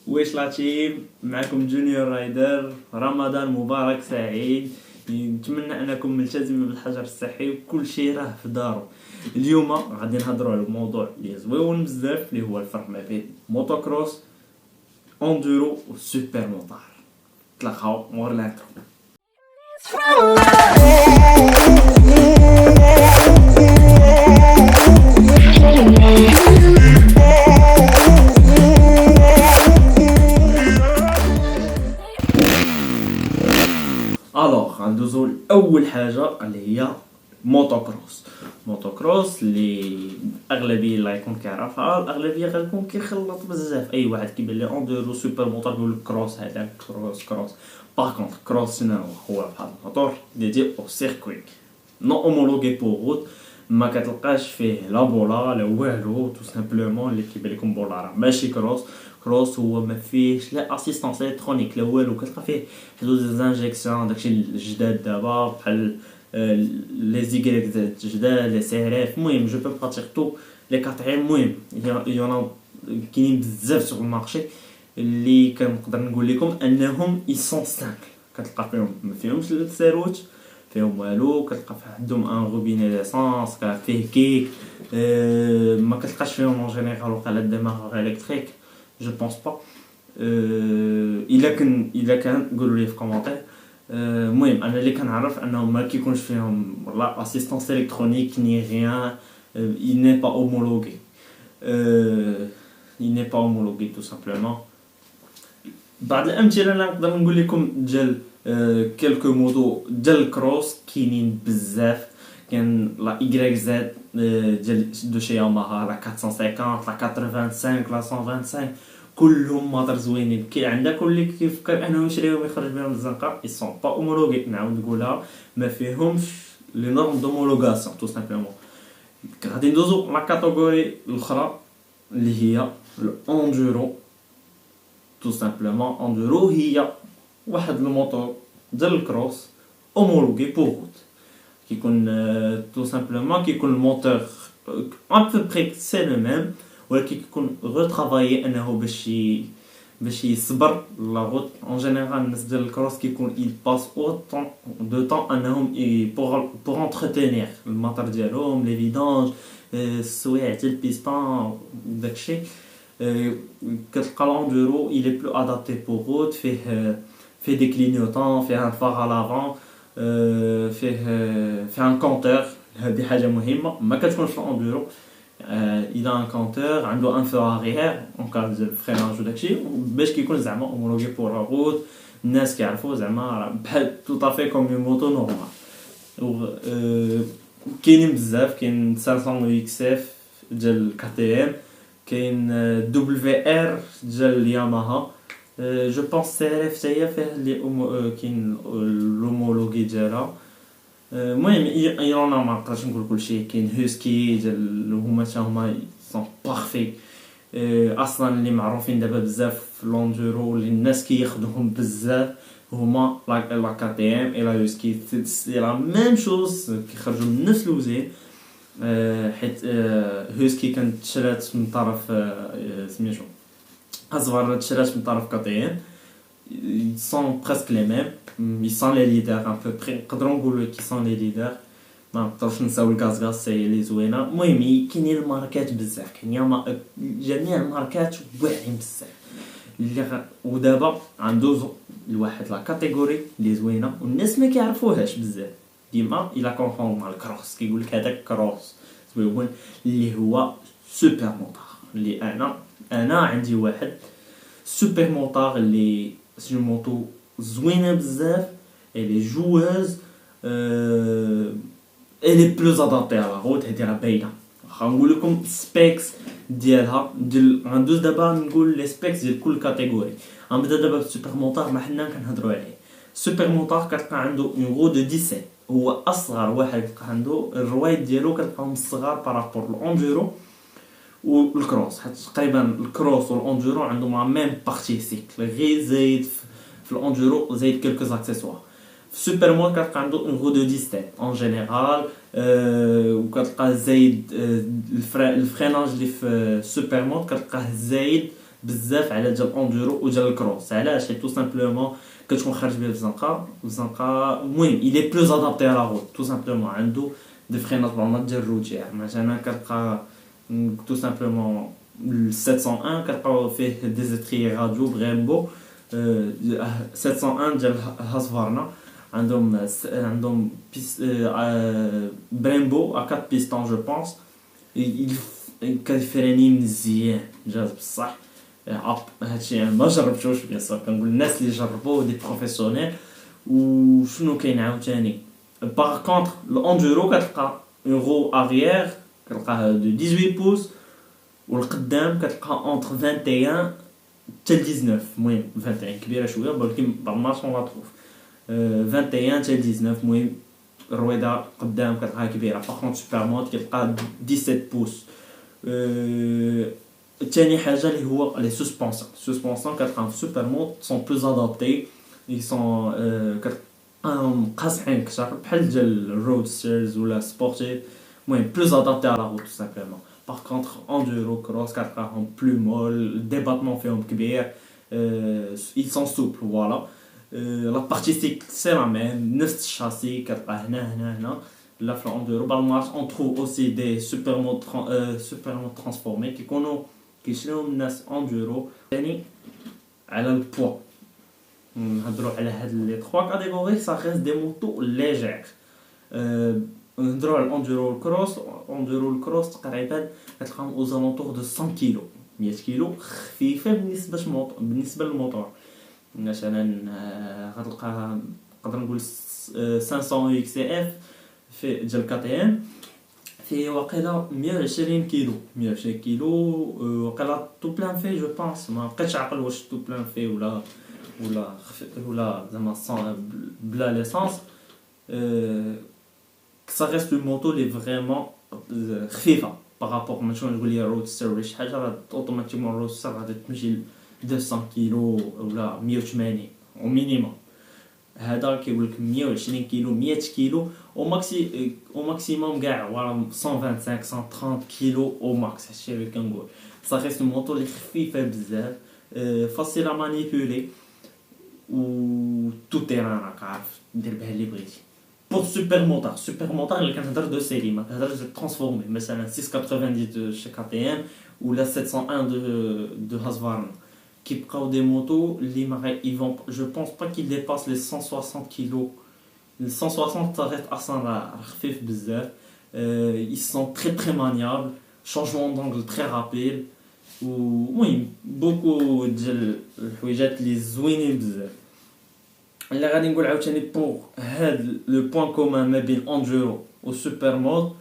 واش لاتيم معكم جونيور رايدر. رمضان مبارك سعيد. نتمنى انكم ملتزمين بالحجر الصحي وكل شيء راه في دارو. اليوم غادي نهضروا على موضوع اللي زويون بزاف، اللي هو الفرق ما بين موتوكروس، اندورو وسوبر موتور. تلاقاو مور الانترو. الوغ غندوزو لاول حاجه اللي هي موتوكروس اللي اغلبيه لا يكون كيعرفها، الاغلبيه غيكون كيخلط بزاف. اي واحد كيبان لي اندورو سوبر موتور يقول لك كروس، هذاك كروس. باغ كونطخ كروس شنو هو؟ بحال الموتور ديدي او سيركوي نو اومولوغي بور روت، ما كتلقاش فيه لا بولا لا والو، تو سامبلومون اللي كيبان لكم بولا راه ماشي كروس هو ما فيهش لا اسيستانس الكترونيك لا والو. كتلقى فيه حدود زانجيكسيون داكشي الجداد دابا بحال لي زيغريك جداد لي سي اف. المهم جو بو با تيغ تو لي كاتريم. المهم يونا كاينين بزاف سوق المارشي اللي كنقدر نقول لكم انهم يسون سامبل. كتلقى فيهم ما فيهمش السيروت فيهم والو، كتلقى عندهم ان روبيني ليسانس فيه كيك. ما كتلقاش فيهم اون جينيرال وقع ديمارور الكتريك جو بونس با. الا كان قولوا لي في كومونتير. المهم انا اللي كنعرف انهم ما كيكونش فيهم لا اسيستانس الكترونيك ني ريان. il n'est pas homologué. il n'est pas homologué tout simplement. بعض الامثله اللي نقدر نقول لكم ديال كلكو مودو ديال الكروس كاينين بزاف. كاين لا اي زد ديال دو شي ياماها لا 450 لا 85 لا 125 كلهم موتور زوينين. كاين عندك اللي كيفكر انه يشريهم ويخرج بهم الزنقه اي سون با اومولوغي. نعاود نقولها ما فيهمش لي نورم دومولوغاسيون تو سامبلومون. غادي ندوزو لا كاتيجوري الاخرى اللي هي الاندورو. تو سامبلومون اندورو هي واحد الموتور ديال الكروس اومولوغي بور روت. كيكون تو سامبلومون كيكون الموتور ان بو بري سي لو ميم، ولكن كيكون غوترافايي انه باش يصبر لا روت. اون جينيرال الناس ديال الكروس كيكون il passe autant de temps انهم pour entretenir الموتور ديالهم لي فيدانج السوايع تاع البيستون داكشي. كتلقى الاندورو il est plus adapté pour route. فيه دي كلينيوتون، فيه ان فار à l'avant، فيه ان كونتور. هذه حاجه مهمه ما كتكونش في الاندورو. il a un compteur عنده ان فو arrière اون كاز ديال الفريناج وداكشي باش كيكون زعما اومولوغي بور لا روت. الناس كيعرفوا زعما بحال تو طافي كوم اون موتو نورمال. كاينين بزاف. كاين 500 اكس اف ديال كي تي ام، كاين دبليو ار ديال ياماها. جو بونس سي ار اف حتى هي فيه اللي كاين لومولوغي ديالها. المهم انا ما نقدرش نقول كلشي. كاين هوسكي ديال هما حتى هما سون بارفي. اصلا اللي معروفين دابا بزاف في لوندورو اللي الناس كياخذوهم بزاف هما لا كي تي ام اي لا هوسكي. سي لا ميم شوز كيخرجوا من نفس الوزين. حيت هوسكي كانت تشرات من طرف سميتو ازفار، تشرات من طرف كي تي ام. ils sont presque les mêmes. ils sont les leaders un peu près. نقدروا نقولوا كي sont les leaders. ما نقدرش نساو الغاز سي لي زوينه. المهم كاينين الماركات بزاف، كاين جميع الماركات واعرين بزاف اللي ودابا غندوزو لواحد لا كاتيجوري اللي زوينه والناس ما كيعرفوهاش بزاف. ديما الا كونفون مع الكروس كيقول لك هذاك كروس زوين اللي هو سوبر موتور. اللي انا عندي واحد سوبر موتور اللي سي موتو زوينه بزاف. elle est joueuse. elle est plus adaptée à la route. هذه راه باينه. غنقول لكم سبيكس ديالها غندوز دابا نقول لي سبيكس ديال كل كاتيجوري. غنبدا دابا بالسوبر موتور ما حنا كنهضروا عليه. السوبر موتور كتلقى عنده اون غو دو 17. هو اصغر واحد كتلقى عنده الروايد ديالو كتلقاهم صغار بارابور الاندورو والكروس. حيت تقريبا الكروس والاندورو عندهم لا ميم بارتي سيكل، غير زايد في الاندورو زايد كلكو زاكسيسوار. في السوبر مود كتلقى عنده اون غو دو 17 اون جينيرال. وكتلقى زايد الفريناج اللي في السوبر مود كتلقاه زايد بزاف على ديال الاندورو وديال الكروس. علاش؟ حيت تو سامبلومون كتكون خارج به في الزنقه المهم il est plus adapté à la route tout simplement. عنده دي فرينات نورمال ديال الروتير. مثلا كتلقى تو سامبلومون 701 كتلقاو فيه دي زيتري راديو بريمبو 701 ديال هاسفارنا عندهم بريمبو ا 4 بيستون جو بونس. كيفريني مزيان جاز بصح. هادشي ما جربتوش بيان سور، كنقول الناس اللي جربوه دي بروفيسيونيل. وشنو كاين عاوتاني باغ كونطخ الاندورو كتلقى اون رو اريير كتلقاه دو 18 بوس، والقدام كتلقى اونتر 21 حتى 19. المهم 21 كبيره شويه ولكن بعض المارش اون لا تروف 21 حتى 19. المهم الرويضه قدام كتلقاها كبيره. باغ كونطخ سوبر مود كتلقى 17 بوس. ثاني حاجه اللي هو لي سسبونسيون كتلقاهم في سوبر مود سون بلوز ادابتي. سون قاصحين كثر بحال ديال الرودسترز ولا سبورتيف. المهم بلوز ادابتي على روت سامبلومون. باغ كونطخ اندورو كروس كتلقاهم بلو مول، ديباتمون فيهم كبير، ils sont souples voilà. La partie c'est la même, نفس الشاسي كتلقى هنا. لا في الاندورو بالمارش اون تروف اوسي دي سوبر مود ترانسفورمي كيكونوا كيشريوهم الناس اندورو. ثاني على البوا نهضروا على هاد لي 3 كاتيجوري سا ريست دي موتو ليجير. نهضروا على الاندورو الكروس تقريبا كتلقاهم او زالونتور دو 100 كيلو 100 كيلو خفيفه بالنسبه للموتور. مثلا غتلقى نقدر نقول 500 اكس اف في ديال كي ام فيه واقيلا 120 كيلو واقيلا تو بلان في جو بونس. ما بقيتش عاقل واش تو بلان في ولا زعما بلا ليسانس. ça reste une moto اللي فريمون خفيفه بارابور ما نقول لي روادستر ولا شي حاجه. راه اوتوماتيكمون روادستر غادي تمشي 200 كيلو ولا 180 او مينيموم. هذا كيقول لك 120 كيلو 100 كيلو او ماكسيموم كاع 125 130 كيلو او ماكس. هادشي اللي كنقول صا ريست موطو اللي خفيفه بزاف فاسيل ا مانيبولي و تو تيران راك عارف دير بها اللي بغيتي. بور سوبر موتور اللي كنهضر دو سيري ما كنهضرش ترانسفورمي مثلا 690 دو شي كي ام ولا 701 دو هاسفارن كيبقاو دي موتو اللي ما ils vont je pense pas qu'ils dépassent les 160 kilos. Les 160 ça reste اصلا خفيف بزاف. ils sont très maniables, changement d'angle très rapide المهم بوكو ديال الحويجات اللي زوينين بزاف. الا غادي نقول عاوتاني بور هاد لو بوين كومان ما بين اندورو و سوبر مود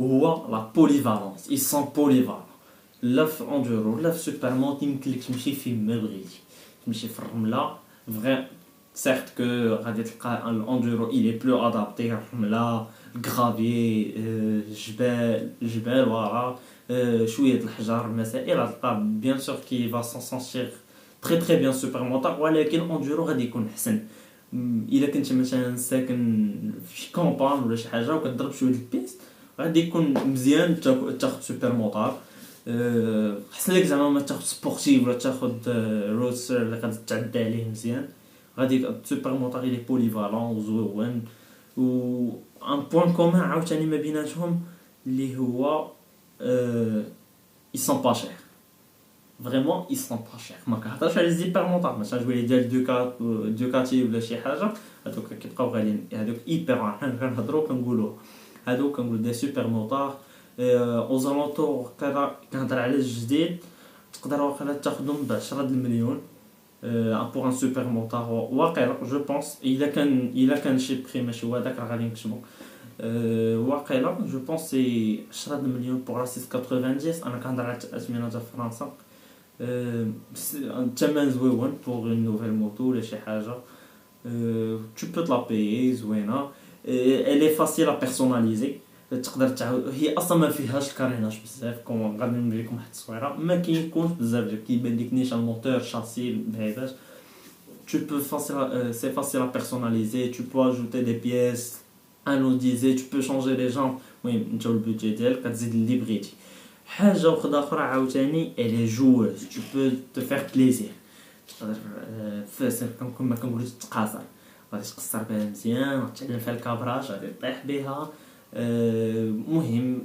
هو لا بوليفالونس. ils sont polyvalents. لا في اندورو لا في سوبر مود يمكن لك تمشي فين ما بغيتي. تمشي في الرمله فري سيرت كو غادي تلقى الاندورو il est plus adapté الرمله الغرافي جبال ورا شويه الحجر المسائل غتلقى بيان سور كي فا سون سونسير تري بيان سوبر موتور. ولكن اندورو غادي يكون احسن الا كنت مثلا ساكن في كومبان ولا شي حاجه وكتضرب شويه البيست غادي يكون مزيان تاخذ سوبر موتور. احسن لك زعما ما تاخذ سبورتيف ولا تاخذ روسر اللي غادي تعدى عليه مزيان. غادي سوبر موتور لي بوليفالون وزوين. و ان بوين كومون عاوتاني ما بيناتهم اللي هو ils sont pas chers. Vraiment ils sont pas chers. ما كنهضرش على زيبر موطور مثلا جويه ديال دوكاتي ولا شي حاجه هذوك كيبقاو غاليين. هذوك ايبر حنا كنهضروا هذوك كنقول دي سوبر موطور او زالونتور كنهضر على الجديد تقدر واقيلا تاخذهم ب 10 المليون بور ان سوبر موطور واقيلا جو بونس الا كان شي بري ماشي هو هذاك راه غادي نكتبو واقيلا جو بونس سي 10 مليون بور 690. انا كنهضر على الثمن ديال فرنسا الثمن زوين بور اون نوفيل موتو ولا شي حاجه tu peux te la payer زوينه. elle est facile à personnaliser. تقدر تعاود هي اصلا ما فيهاش الكاريناج بزاف. كون غادي نوري لكم واحد التصويره ما كيكونش بزاف كيبان لك نيشان الموتور شاسي بعيدات. tu peux c'est facile à personnaliser. tu peux ajouter des pièces anodisées. tu peux changer les jambes. المهم انت والبودجي ديالك كتزيد اللي بغيتي. حاجه واحده اخرى عاوتاني الي جوز tu peux te faire plaisir. تقدر فاس كما كنقولوا تقاصر، غادي تقصر بها مزيان، تعلم فيها الكابراج، غادي طيح بها. مهم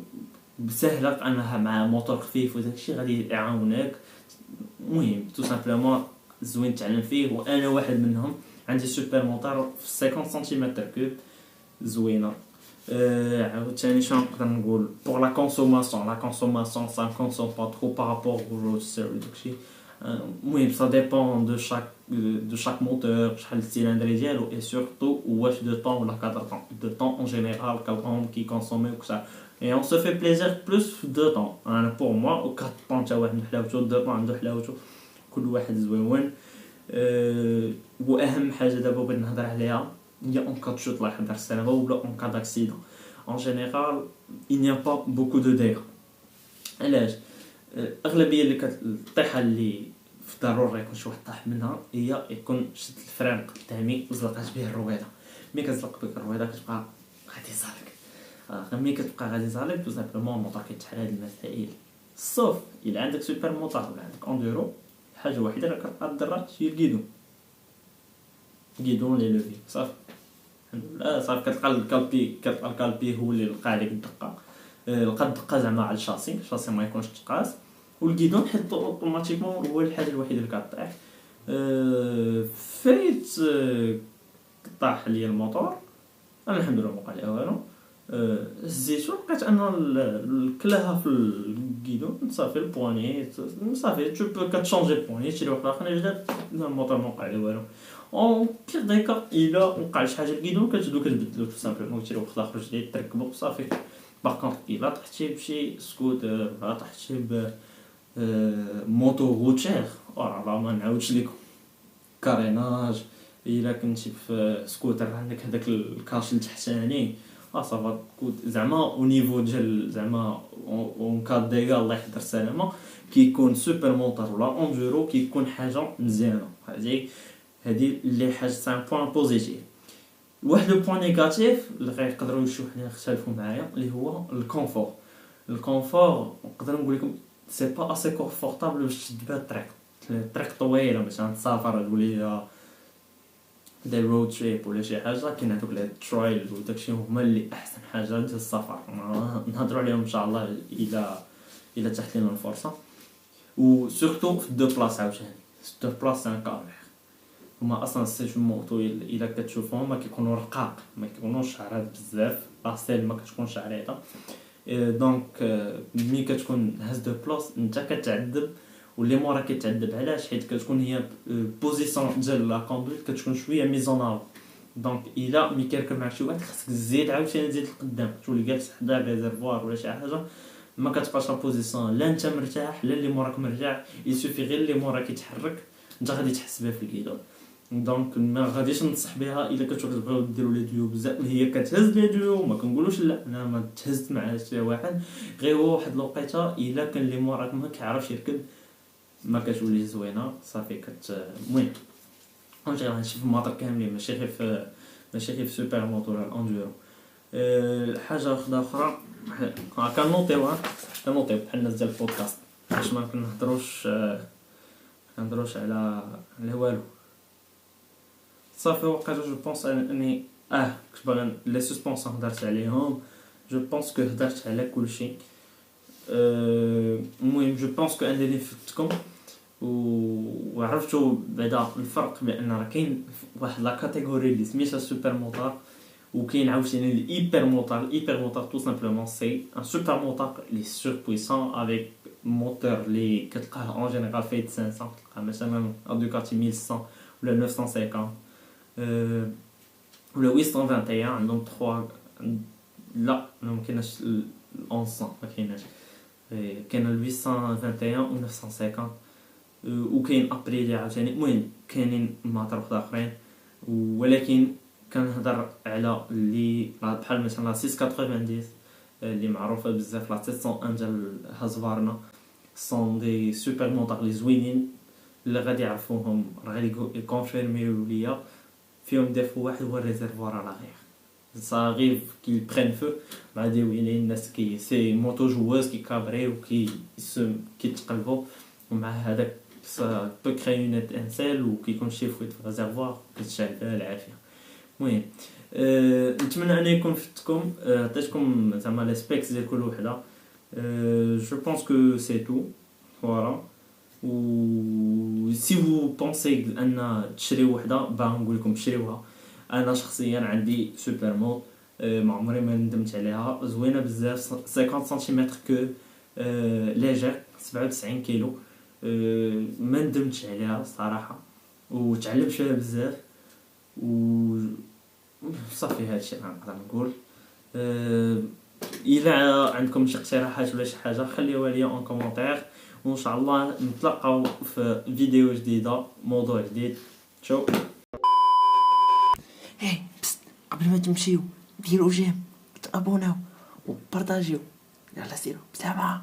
سهله انها مع موتور خفيف وداكشي غادي يعاونك. مهم تو سامبلومون زوين تعلم فيه، وانا واحد منهم. عندي سوبر موتور في 50 سنتيمتر كوب زوينه. عاوتاني شنو نقدر نقول بور لا كونسوماسيون سا كونسوم با ترو بارابور او روستر وداكشي. المهم سا ديبون دو شاك موتور شحال السيلندر ديالو اي سورتو واش دو طون ولا كادر طون دو طون اون جينيرال كالهم كي كونسومي وكذا. Et on se fait plaisir plus de temps. انا pour moi و 4 طون تا واحد حلاوته، 2 طون عنده حلاوته، كل واحد زوين. واهم حاجه دابا بغيت نهضر عليها هي اون كا تشوت الله يحضر السلامه ولا اون كا داكسيدون. En général, il n'y a pas beaucoup de dégâts. علاش؟ الاغلبيه اللي كطيحه اللي في ضروري يكون شي واحد طاح منها هي يكون شد الفران قدامي وزلقات به الرويضه. ملي كتزلق بك الرويضه كتبقى غادي صالك. ملي كتبقى غادي صالك تو سامبلومون الموتور كيتحل هاد المسائل. صوف الا عندك سوبر موتور ولا عندك اوندورو، حاجه وحيده اللي كتضرك هي الكيدون لي لوفي صافي. الحمد لله صافي. كتلقى الكالبي هو اللي لقى عليك الدقه، لقى الدقه زعما على الشاسي ما يكونش تقاس، والكيدون حيت اوتوماتيكمون هو الحاجه الوحيده اللي كطيح. فايت طاح لي الموتور، انا الحمد لله موقع لي والو. هزيتو لقيت ان الكلاها في الكيدون صافي. البواني صافي تو كتشونجي البواني تشري واحد اخر جداد، الموتور موقع لي والو. اون بيغ دي كا الا وقع شي حاجه الكيدون كتبدلو تو سامبلومون تشري واحد اخر جديد تركبو صافي. باغ كونطخ الا طحتي بشي سكوتر ولا طحتي ب موتو روتير راه ما نعاودش لكم كاريناج. الا كنتي في سكوتر عندك هذاك الكاش التحتاني صافا زعما او نيفو ديال زعما اون كاد ديغا الله يحضر السلامه كيكون سوبر موتور ولا اندورو كيكون حاجه مزيانه. هذه اللي حاجه سان بوين بوزيتيف. واحد لو بوين نيجاتيف اللي غيقدروا شي وحدين يختلفوا معايا اللي هو الكونفور. نقدر نقول لكم سي با اسي كونفورطابل باش تشد بها الطريق طويله مثلا تسافر تقولي دير رود تريب ولا شي حاجه. كاين هذوك لي ترايل وداكشي هما اللي احسن حاجه ديال السفر، نهضروا عليهم ان شاء الله الى تحت لنا الفرصه. و سورتو في دو بلاص عاوتاني دو بلاص ان كارير هما اصلا سيت موطو الا كتشوفهم ما كيكونوا رقاق، ما كيكونوش عريض بزاف، لاسيل ما كتكونش عريضه. دونك ملي كتكون هاز دو بلاص انت كتعذب واللي مورا كيتعذب. علاش؟ حيت كتكون هي بوزيسيون ديال لا كوندويت كتكون شويه ميزونال. دونك الا ملي كيركب معك شي واحد خاصك تزيد عاوتاني تزيد لقدام، تولي جالس حدا الريزرفوار ولا شي حاجه ما كتبقاش لا بوزيسيون لا انت مرتاح لا اللي موراك مرتاح. يسوفي غير اللي موراك يتحرك انت غادي تحس بها في الكيدون. دونك ما غاديش ننصح بها الا كتبغيو ديروا لي ديو بزاف. هي كتهز لي ديو ما كنقولوش لا، انا ما تهزت مع شي واحد غير هو واحد الوقيته الا كان اللي موراك ما كيعرفش يركب ما كتولي زوينه صافي. المهم واش غنشوف الماطر كاملين ماشي غير في سوبر موتور الاندورو. حاجه اخرى كنوطيو بحال الناس ديال البودكاست باش ما كنهضروش على والو صافي. وقيلا جو بونس اني كنت باغي لي سسبونسون هضرت عليهم. جو بونس كو هضرت على كلشي. المهم جو بونس كو انني فدتكم وعرفتوا بعدا الفرق بان راه كاين واحد لا كاتيجوري اللي سميتها سوبر موتور وكاين عاوتاني الايبر موتور تو سامبلومون سي ان سوبر موتور لي سور بويسون افيك موتور اللي كتلقاه اون جينيرال فايت 500 كتلقى مثلا دوكاتي 1100 ولا 950 ولا 821 عندهم 3 لا ما كايناش 1100 ما كايناش. كاين 821 و 950 وكاين ابريلي عاوتاني. المهم كاينين ماطر اخرين ولكن كنهضر على اللي بحال مثلا 690 اللي معروفه بزاف لا 701 ديال هازفارنا سون دي سوبر موتور لي زوينين اللي غادي يعرفوهم راه غادي يكونفيرميو ليا فيهم ديفو واحد هو الريزرفوار على غير ça arrive qu'ils prennent feu بعد ويلي الناس كي سي موتو جواز كيكابريو كيتقلبوا ومع هذاك ça peut créer une étincelle وكيكون شي فويت في الريزرفوار كتشعل العافيه. المهم نتمنى انكم فدتكم عطيتكم زعما لي سبيكس ديال كل وحده. Je pense que c'est tout. Voilà. Ou si vous pensez ان تشريو وحده باغي نقول لكم شريوها. انا شخصيا عندي سوبر مود ما عمري ما ندمت عليها، زوينه بزاف، 50 سنتيمتر كو ليجير 97 كيلو. ما ندمتش عليها صراحه وتعلمت فيها بزاف و صافي هادشي نقدر نقول. الا عندكم شي اقتراحات ولا شي حاجه خليوها لي اون كومونتير، وان شاء الله نتلاقاو في فيديو جديده موضوع جديد. شو بست قبل ما تمشيو ديروا جيم وتابوناو وبارطاجيو. يلا سيروا بسلامه.